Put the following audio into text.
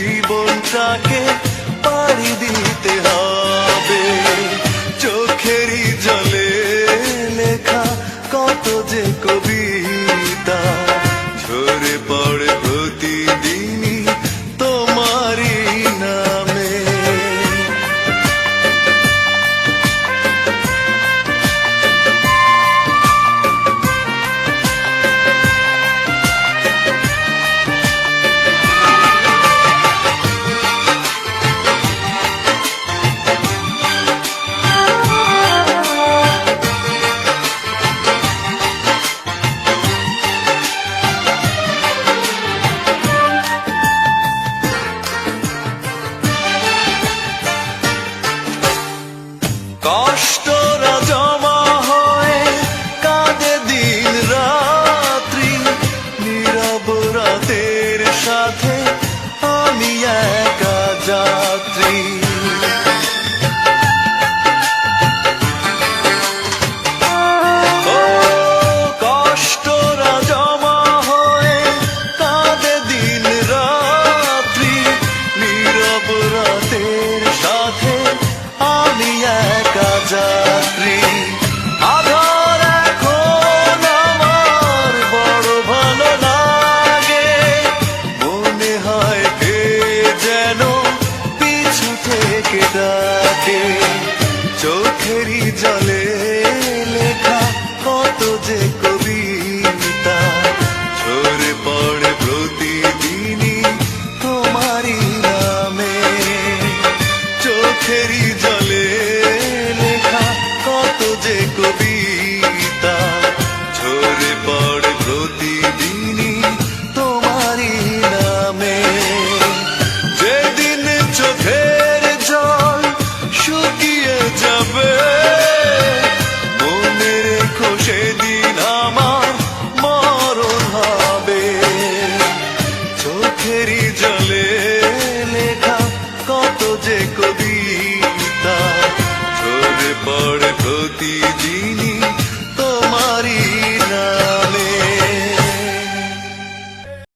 জীবনটাকে পাড়ি দিতে হবে। চোখেরই জলে লেখা কত যে কবিতা ঝরে পড়ে প্রতিদিনই তোমারই নামে। কষ্টরা জমা হয়ে কাঁদে দিন রাত্রি, নীরব রাতের সাথে আমি একা যাত্রী। কষ্টরা জমা হয়ে কাঁদে দিন রাত্রি, নীরব রাতের সাথে আমি একা যাত্রী। আধার এখন আমার বড় ভালো লাগে, মনে হয় কে যেন পিছু থেকে ডাকে। চোখেরই জলে লেখা কত যে কবিতা ঝরে পড়ে প্রতিদিনই তোমারই নামে। চোখেরই জলে লেখা কত যে কবিতা ঝরে পড়ে প্রতিদিনই তোমারই নামে। যেদিন চোখের জল শুকিয়ে যাবে, মনে রেখো সেদিন আমার মরণ হবে। চোখেরই জলে লেখা কত যে কবিতা